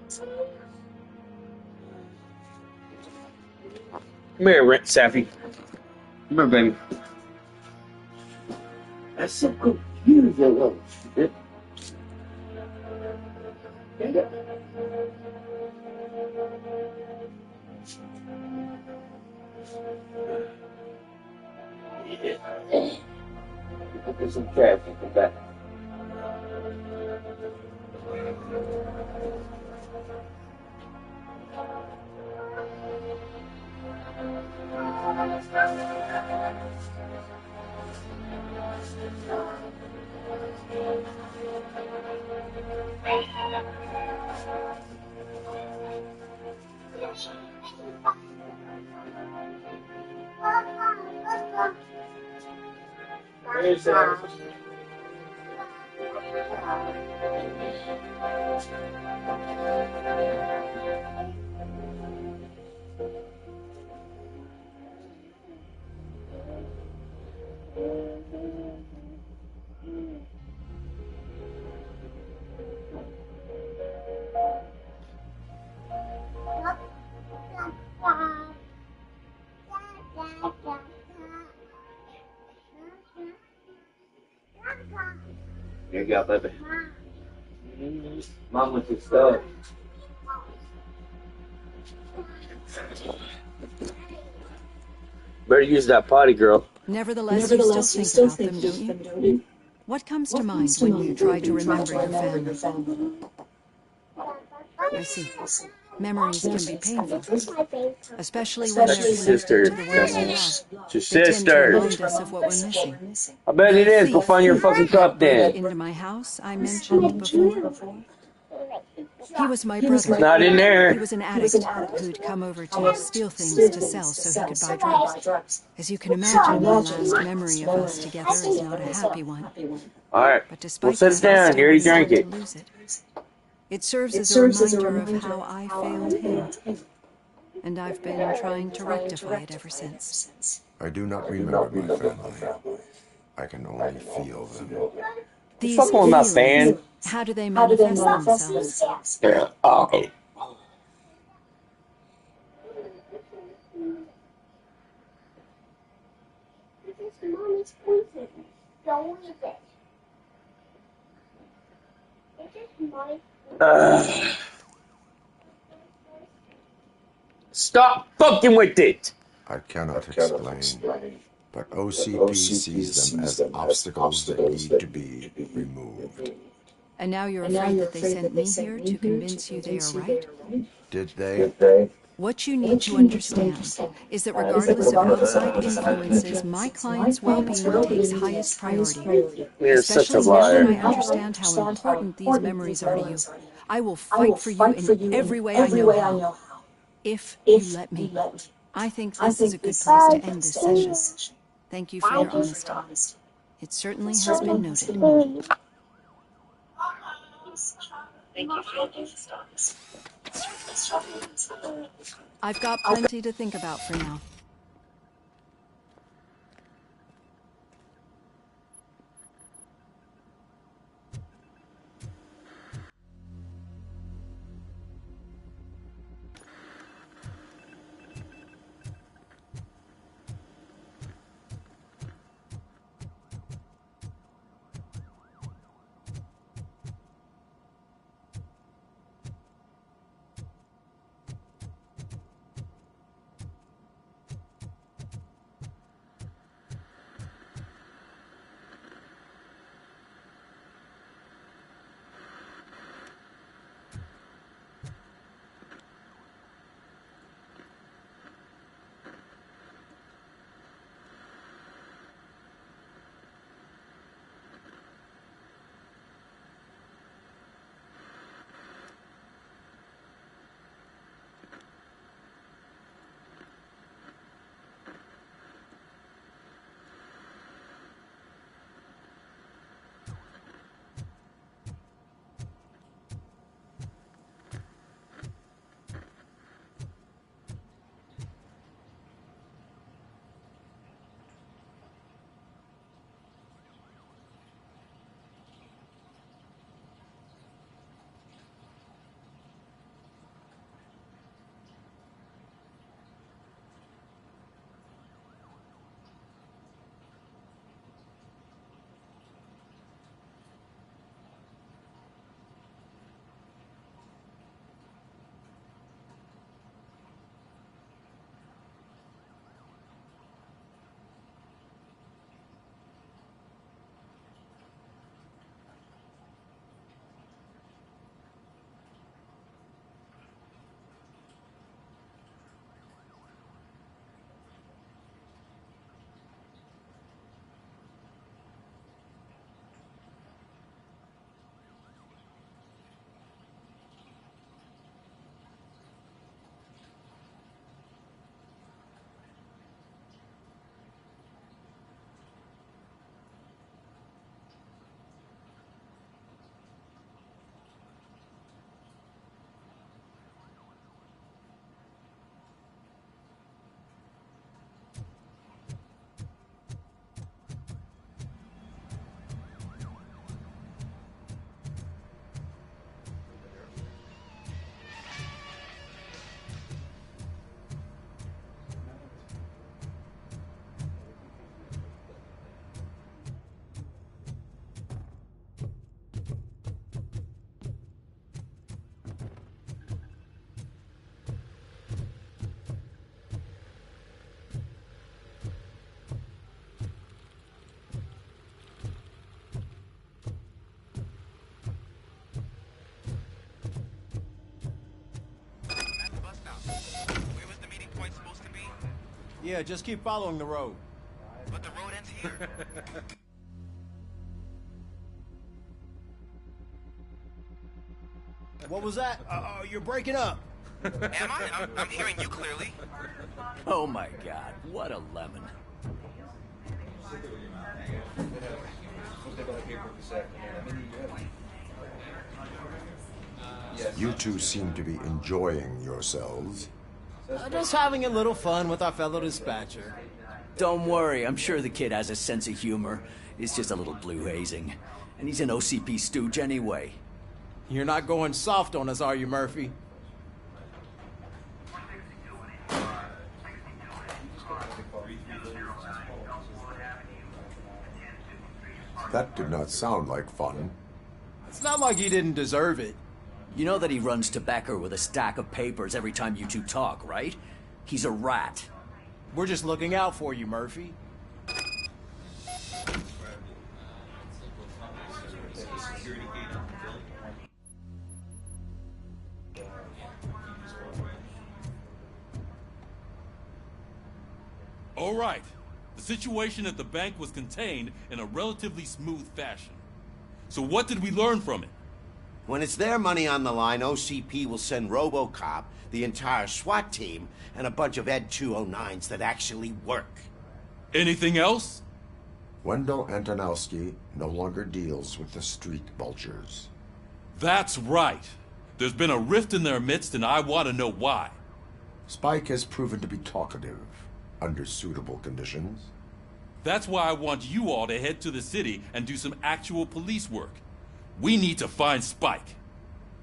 Come here, Sappy. Come here, baby. That's so confused, little shit. Put some trash in the back. Here's that. Here you go, baby. Mom with your stuff. Better use that potty, girl. Nevertheless, you still think about them, don't you? What comes to mind when you try to remember your family? I see. Memories can be painful, especially when they're connected to the ones you love. It's your They tend to sister. remind us of what we're missing. I bet it is. Go find your fucking cup, Broke then. into my house, I mentioned before. He was my brother. It's not in there. He was an addict who'd come over to steal things to sell so he could buy drugs. As you can imagine, the last memory of us together is not a happy one. All right. But despite We'll set it that, I down. still You already don't drank want it. to lose it. It serves as a reminder of how I failed him, and I've been trying to rectify it ever since. I do not remember my family. I can only feel them. These Fuck on my fan. feelings, how do they manifest themselves? Yeah. Oh. Mommy's poison. Don't eat it. It's just my Stop fucking with it. I cannot explain, but OCP sees them as obstacles that need to be removed. And now you're afraid that they sent me here to convince you they are right? Did they? What you need to understand is that regardless of outside influences, my client's well-being takes highest priority. You're such a Especially now that I liar. understand how important these memories are to you. I will fight for you in every way I know how. If you let me. I think this is a good place to end this session. Thank you for your honesty. It certainly has been noted. I've got plenty to think about for now. Yeah, just keep following the road. But the road ends here. What was that? You're breaking up. Am I? I'm hearing you clearly. Oh my god, what a lemon. You two seem to be enjoying yourselves. Just having a little fun with our fellow dispatcher. Don't worry, I'm sure the kid has a sense of humor. It's just a little blue hazing. And he's an OCP stooge anyway. You're not going soft on us, are you, Murphy? That did not sound like fun. It's not like he didn't deserve it. You know that he runs to Becker with a stack of papers every time you two talk, right? He's a rat. We're just looking out for you, Murphy. All right. The situation at the bank was contained in a relatively smooth fashion. So what did we learn from it? When it's their money on the line, OCP will send RoboCop, the entire SWAT team, and a bunch of Ed 209s that actually work. Anything else? Wendell Antonowski no longer deals with the street vultures. That's right. There's been a rift in their midst, and I want to know why. Spike has proven to be talkative under suitable conditions. That's why I want you all to head to the city and do some actual police work. We need to find Spike.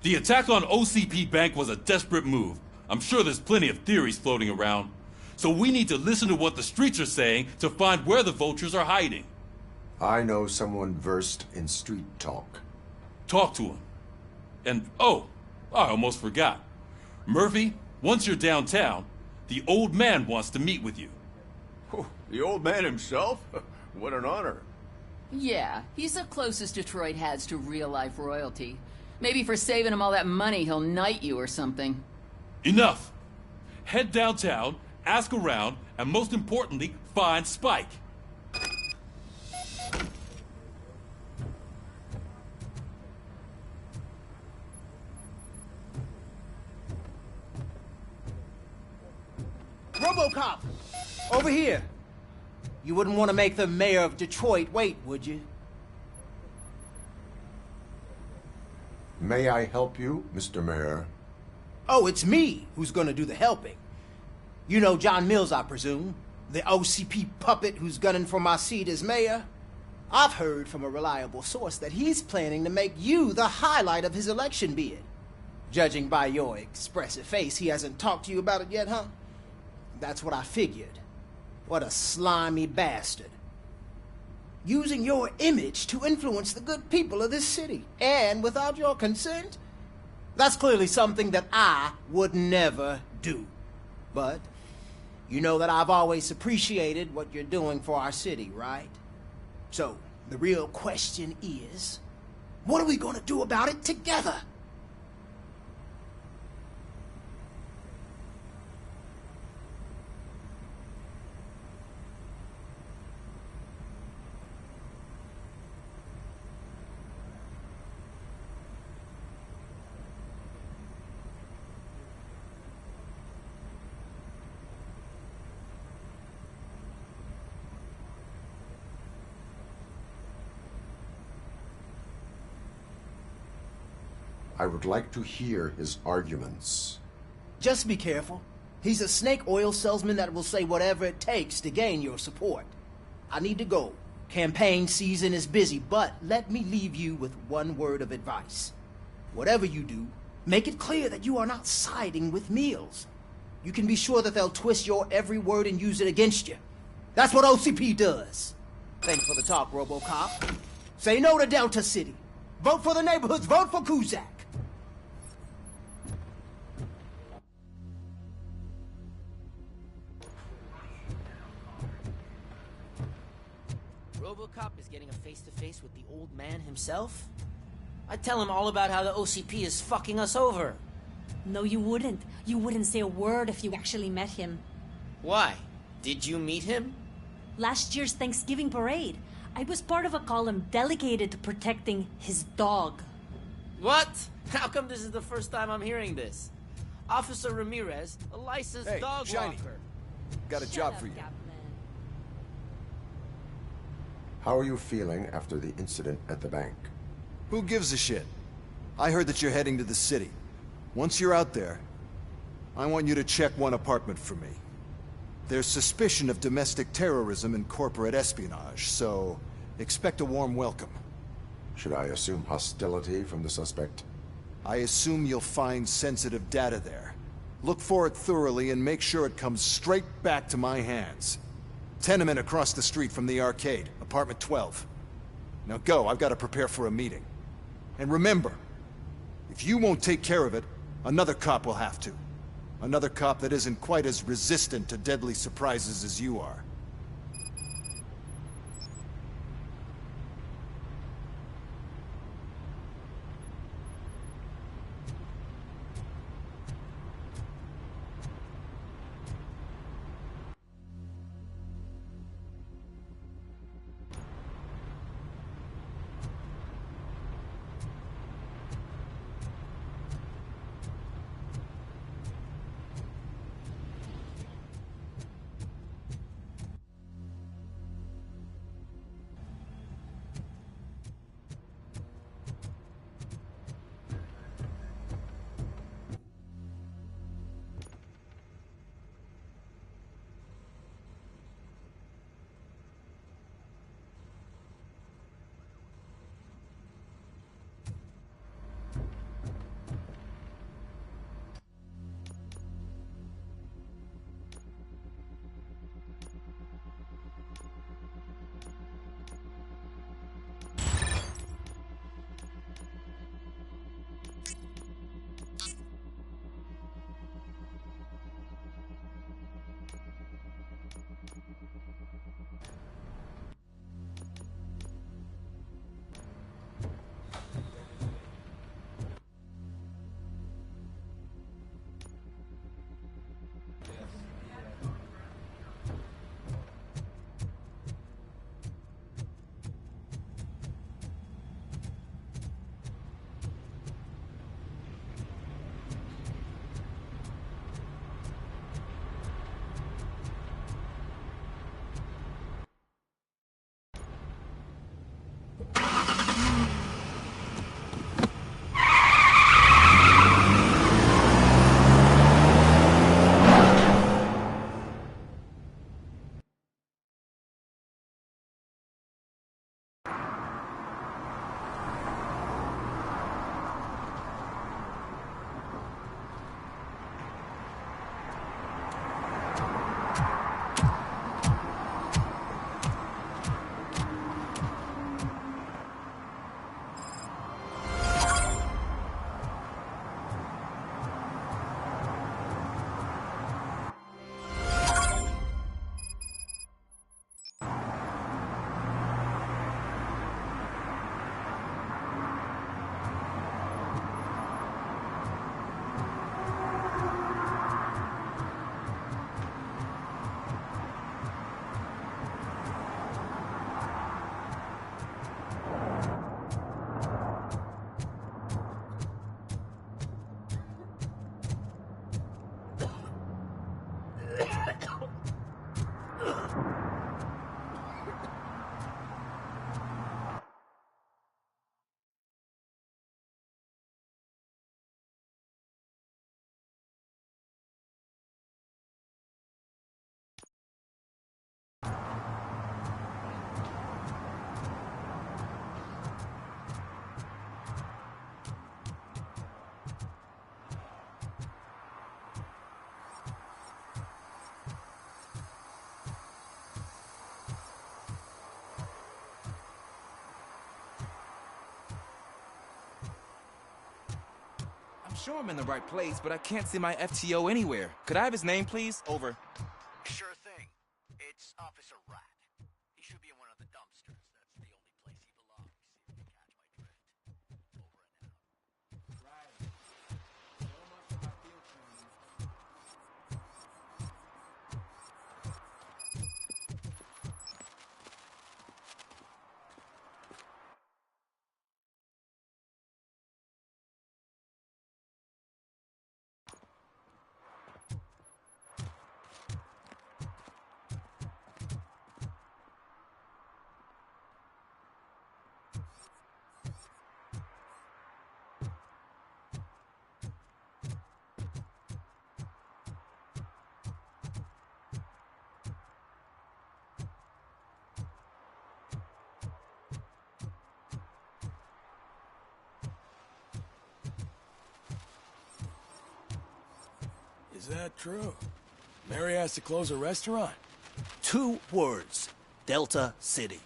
The attack on OCP Bank was a desperate move. I'm sure there's plenty of theories floating around. So we need to listen to what the streets are saying to find where the vultures are hiding. I know someone versed in street talk. Talk to him. And, oh, I almost forgot. Murphy, once you're downtown, the old man wants to meet with you. Oh, the old man himself? What an honor. Yeah, he's the closest Detroit has to real-life royalty. Maybe for saving him all that money, he'll knight you or something. Enough! Head downtown, ask around, and most importantly, find Spike. RoboCop! Over here! You wouldn't want to make the mayor of Detroit wait, would you? May I help you, Mr. Mayor? Oh, it's me who's gonna do the helping. You know John Mills, I presume? The OCP puppet who's gunning for my seat as mayor? I've heard from a reliable source that he's planning to make you the highlight of his election bid. Judging by your expressive face, he hasn't talked to you about it yet, huh? That's what I figured. What a slimy bastard. Using your image to influence the good people of this city, and without your consent? That's clearly something that I would never do. But you know that I've always appreciated what you're doing for our city, right? So, the real question is, what are we gonna do about it together? I would like to hear his arguments. Just be careful. He's a snake oil salesman that will say whatever it takes to gain your support. I need to go. Campaign season is busy, but let me leave you with one word of advice. Whatever you do, make it clear that you are not siding with Mills. You can be sure that they'll twist your every word and use it against you. That's what OCP does. Thanks for the talk, RoboCop. Say no to Delta City. Vote for the neighborhoods. Vote for Kuzak. RoboCop is getting a face-to-face with the old man himself? I'd tell him all about how the OCP is fucking us over. No, you wouldn't. You wouldn't say a word if you actually met him. Why? Did you meet him? Last year's Thanksgiving parade. I was part of a column delegated to protecting his dog. What? How come this is the first time I'm hearing this? Officer Ramirez, a licensed dog Shiny. walker. Got a job for you. How are you feeling after the incident at the bank? Who gives a shit? I heard that you're heading to the city. Once you're out there, I want you to check one apartment for me. There's suspicion of domestic terrorism and corporate espionage, so expect a warm welcome. Should I assume hostility from the suspect? I assume you'll find sensitive data there. Look for it thoroughly and make sure it comes straight back to my hands. Tenement across the street from the arcade, apartment 12. Now go, I've got to prepare for a meeting. And remember, if you won't take care of it, another cop will have to. Another cop that isn't quite as resistant to deadly surprises as you are. I'm sure I'm in the right place, but I can't see my FTO anywhere. Could I have his name, please? Over. Sure thing. It's Officer Rat. He should be in one of the dumpsters. That's the only place he belongs, if you catch my drift. Over and out. Right. So much for my field training. Is that true? Mary has to close a restaurant? 2 words. Delta City.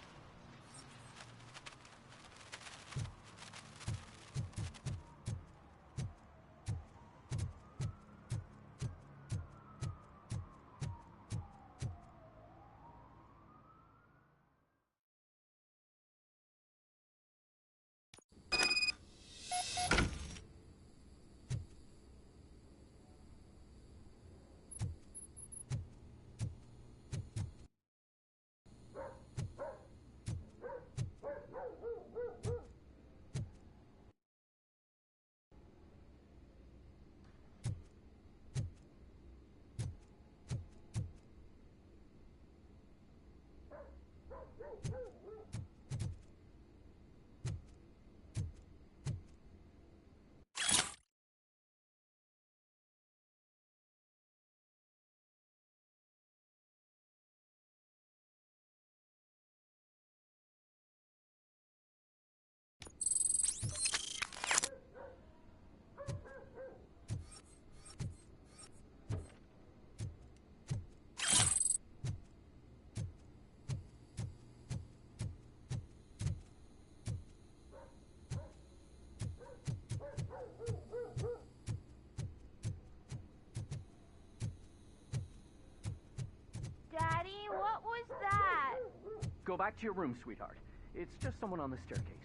Daddy, what was that? Go back to your room, sweetheart. It's just someone on the staircase.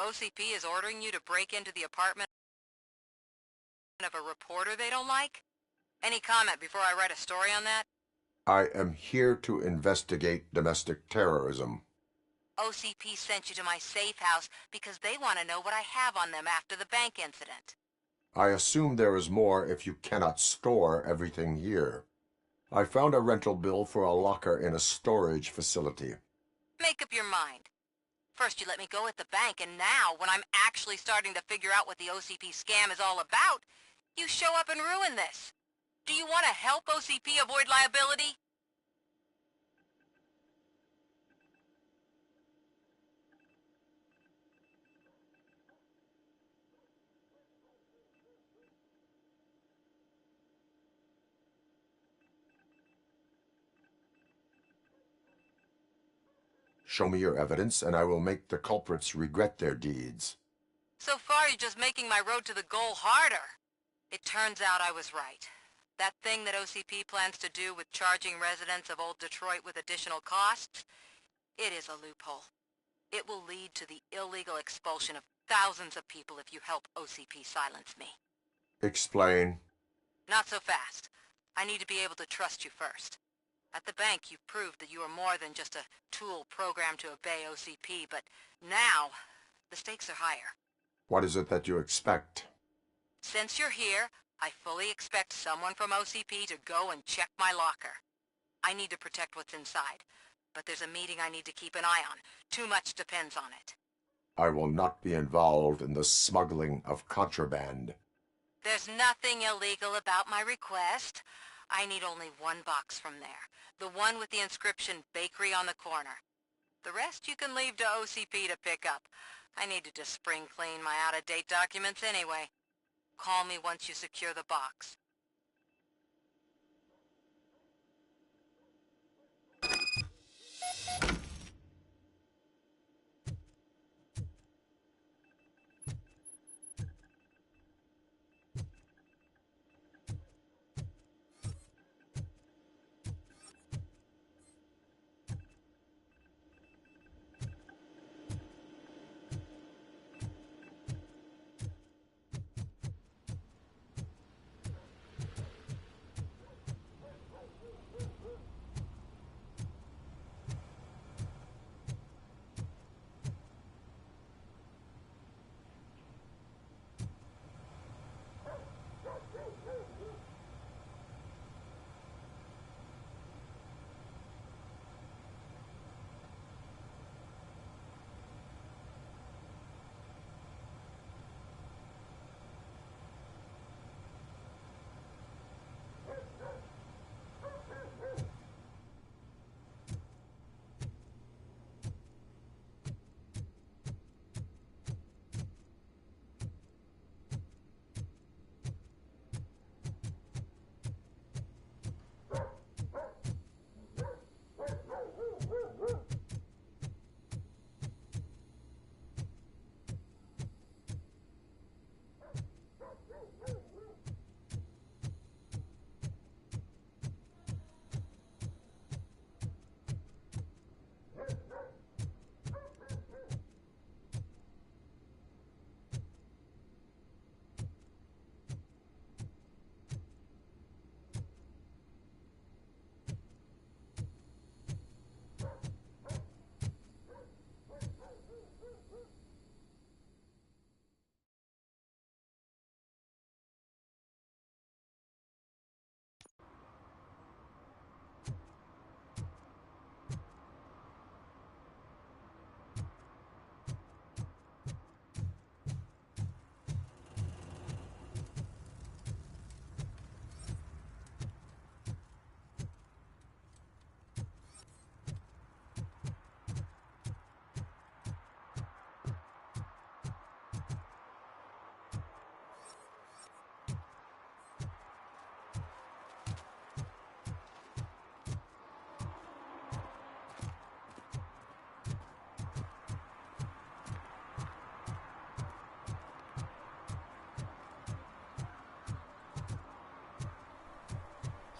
OCP is ordering you to break into the apartment of a reporter they don't like? Any comment before I write a story on that? I am here to investigate domestic terrorism. OCP sent you to my safe house because they want to know what I have on them after the bank incident. I assume there is more if you cannot store everything here. I found a rental bill for a locker in a storage facility. Make up your mind. First you let me go at the bank, and now, when I'm actually starting to figure out what the OCP scam is all about, you show up and ruin this. Do you want to help OCP avoid liability? Show me your evidence, and I will make the culprits regret their deeds. So far, you're just making my road to the goal harder. It turns out I was right. That thing that OCP plans to do with charging residents of Old Detroit with additional costs, it is a loophole. It will lead to the illegal expulsion of thousands of people if you help OCP silence me. Explain. Not so fast. I need to be able to trust you first. At the bank, you've proved that you are more than just a tool programmed to obey OCP, but now, the stakes are higher. What is it that you expect? Since you're here, I fully expect someone from OCP to go and check my locker. I need to protect what's inside, but there's a meeting I need to keep an eye on. Too much depends on it. I will not be involved in the smuggling of contraband. There's nothing illegal about my request. I need only one box from there. The one with the inscription Bakery on the corner. The rest you can leave to OCP to pick up. I needed to spring clean my out-of-date documents anyway. Call me once you secure the box.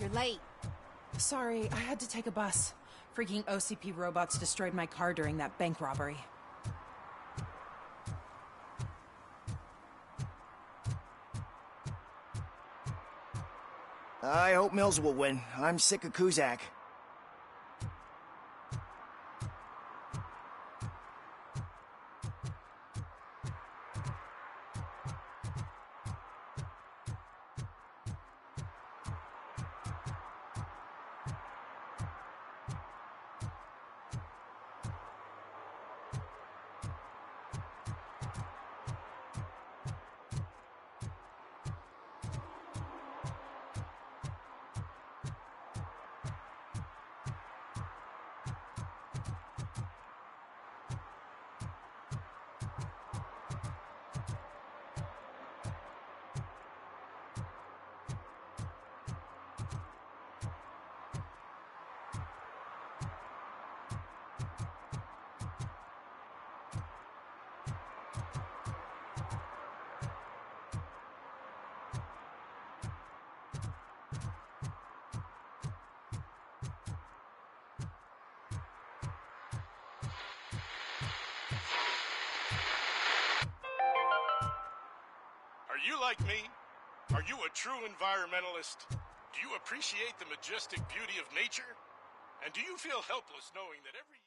You're late. Sorry, I had to take a bus. Freaking OCP robots destroyed my car during that bank robbery. I hope Mills will win. I'm sick of Kuzak. Are you like me? Are you a true environmentalist? Do you appreciate the majestic beauty of nature? And do you feel helpless knowing that every...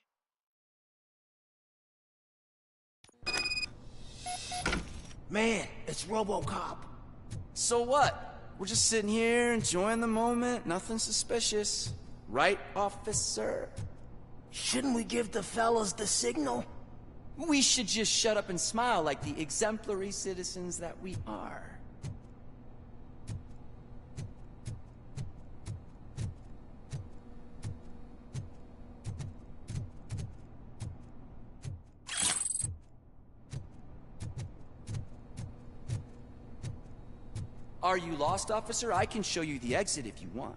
Man, it's RoboCop. So what? We're just sitting here enjoying the moment. Nothing suspicious. Right, officer? Shouldn't we give the fellas the signal? We should just shut up and smile like the exemplary citizens that we are. Are you lost, officer? I can show you the exit if you want.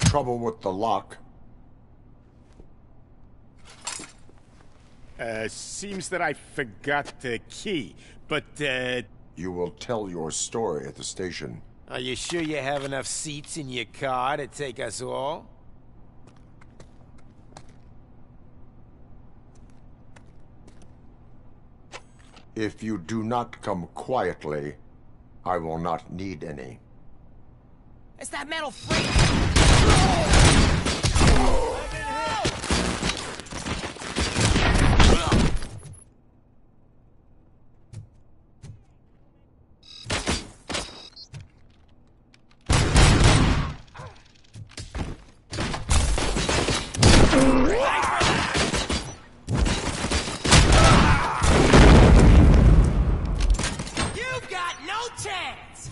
Trouble with the lock. Seems that I forgot the key, but, You will tell your story at the station. Are you sure you have enough seats in your car to take us all? If you do not come quietly, I will not need any. It's that metal freak! You've got no chance!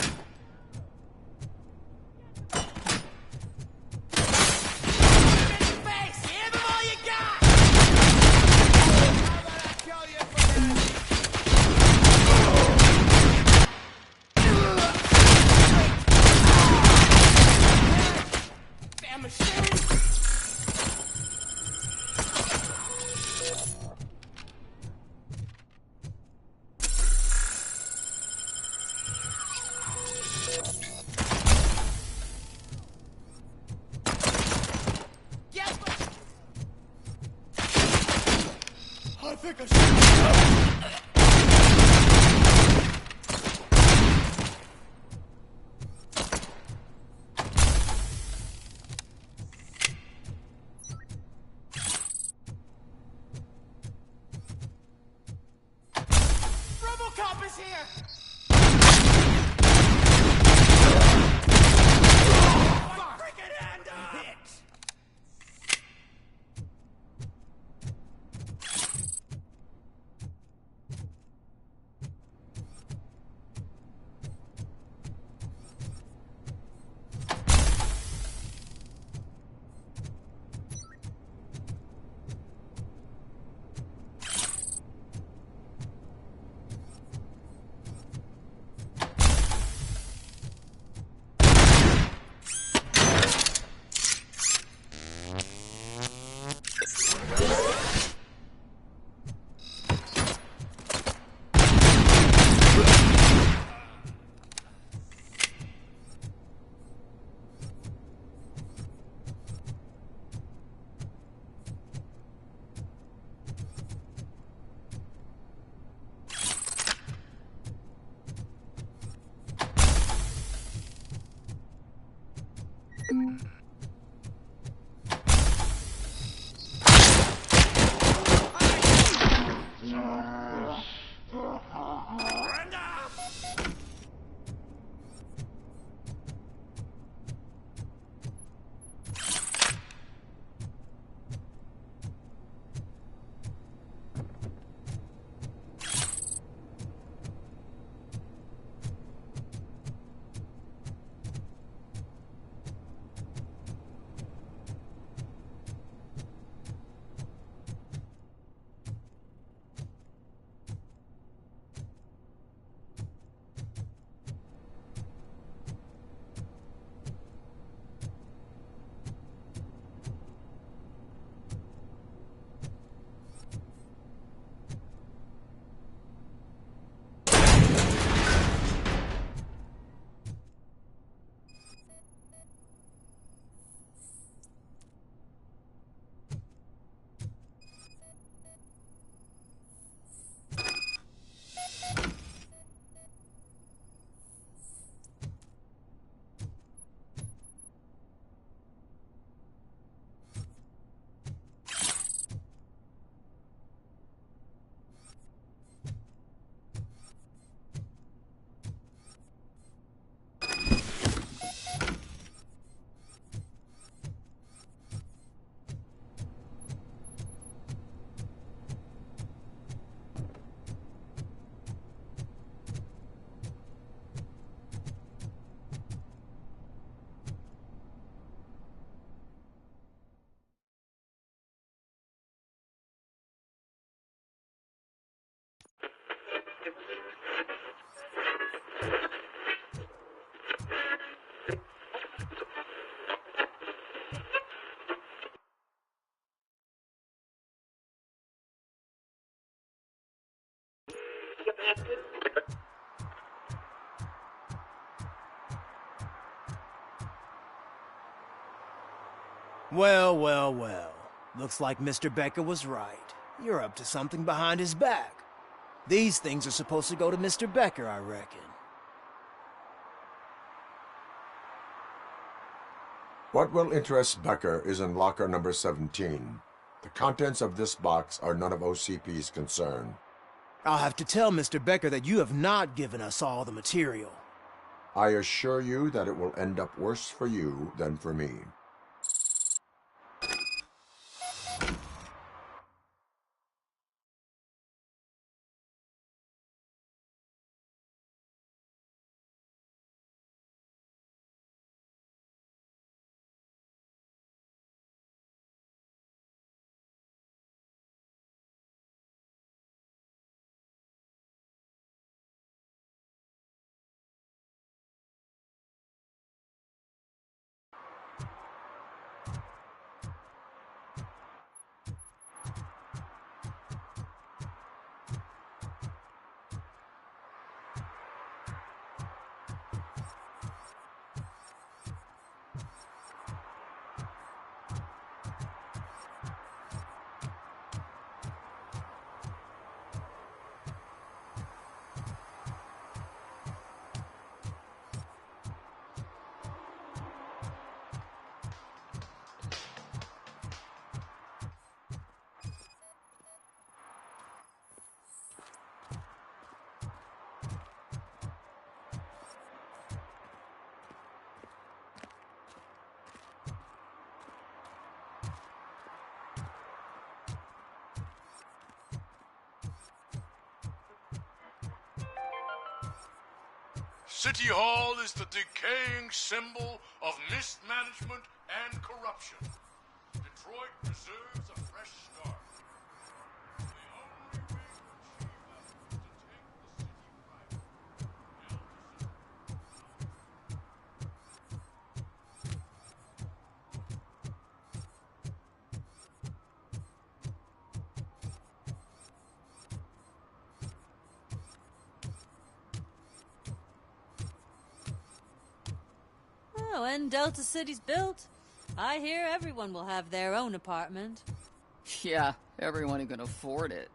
I think I should... RoboCop is here! Well, well, well. Looks like Mr. Becker was right. You're up to something behind his back. These things are supposed to go to Mr. Becker, I reckon. What will interest Becker is in locker number 17. The contents of this box are none of OCP's concern. I'll have to tell Mr. Becker that you have not given us all the material. I assure you that it will end up worse for you than for me. City Hall is the decaying symbol of mismanagement and corruption. Detroit deserves a fresh start. The only way to achieve that is to take the city private. Oh, when Delta City's built, I hear everyone will have their own apartment. Yeah, everyone who can afford it.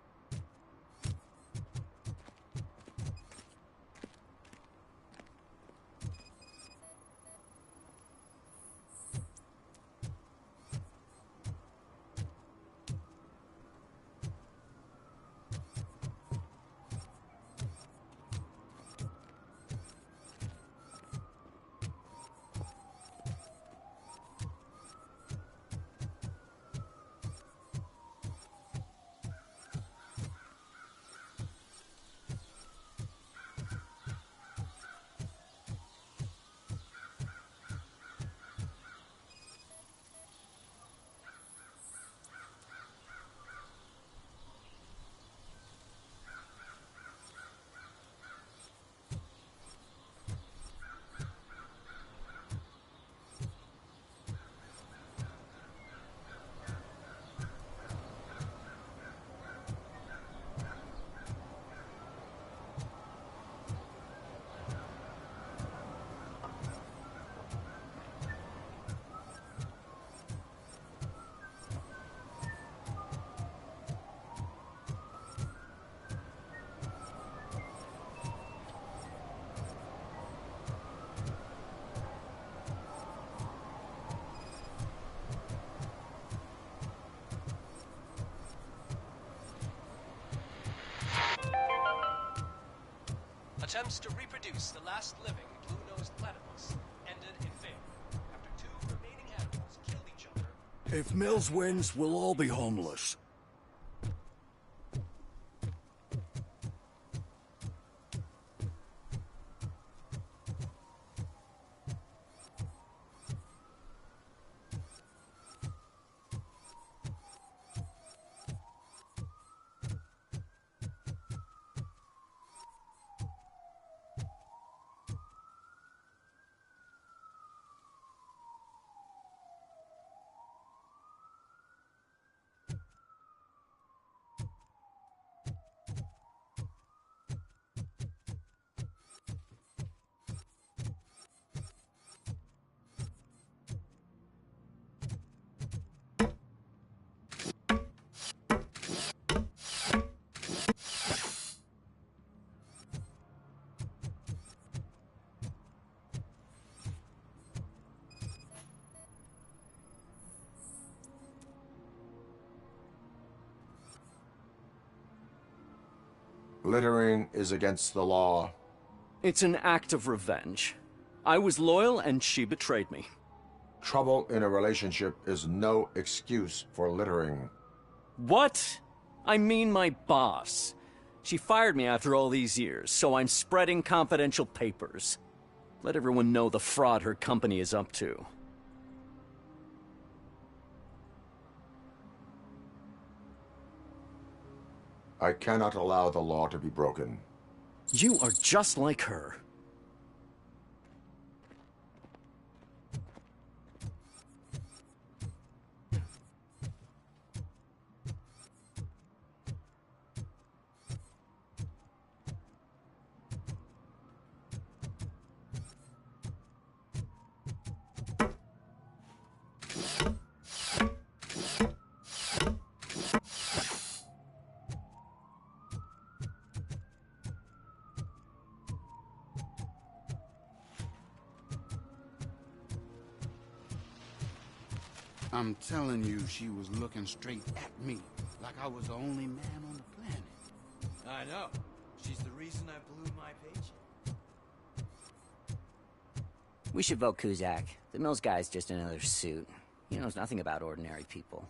Attempts to reproduce the last living blue-nosed platypus ended in failure after two remaining animals killed each other. If Mills wins, we'll all be homeless. Littering is against the law. It's an act of revenge. I was loyal and she betrayed me. Trouble in a relationship is no excuse for littering. What? I mean my boss. She fired me after all these years, so I'm spreading confidential papers. Let everyone know the fraud her company is up to. I cannot allow the law to be broken. You are just like her. I'm telling you, she was looking straight at me, like I was the only man on the planet. I know. She's the reason I blew my paycheck. We should vote Kuzak. The Mills guy's just another suit. He knows nothing about ordinary people.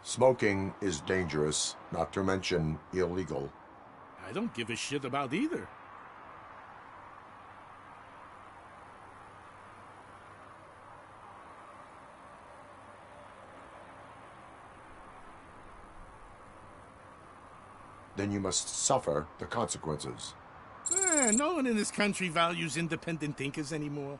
Smoking is dangerous, not to mention illegal. I don't give a shit about either. Then you must suffer the consequences. No one in this country values independent thinkers anymore.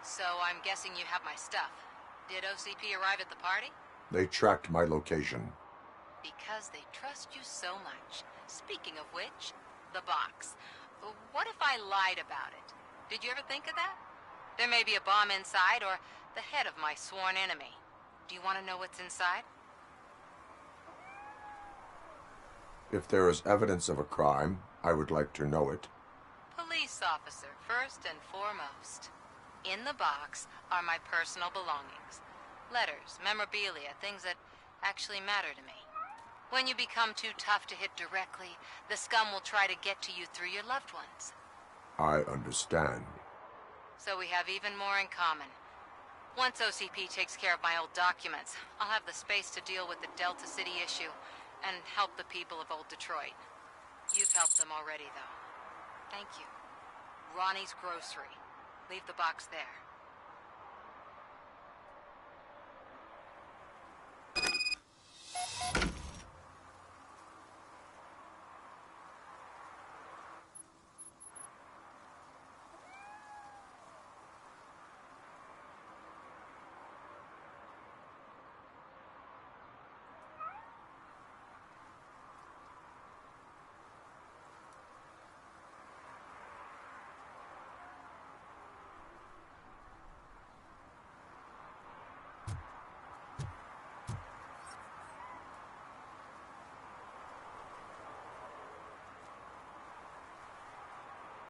So I'm guessing you have my stuff. Did OCP arrive at the party? They tracked my location. Because they trust you so much. Speaking of which, the box. What if I lied about it? Did you ever think of that? There may be a bomb inside, or the head of my sworn enemy. Do you want to know what's inside? If there is evidence of a crime, I would like to know it. Police officer, first and foremost. In the box are my personal belongings. Letters, memorabilia, things that actually matter to me. When you become too tough to hit directly, the scum will try to get to you through your loved ones. I understand. So we have even more in common. Once OCP takes care of my old documents, I'll have the space to deal with the Delta City issue and help the people of Old Detroit. You've helped them already, though. Thank you. Ronnie's Grocery. Leave the box there.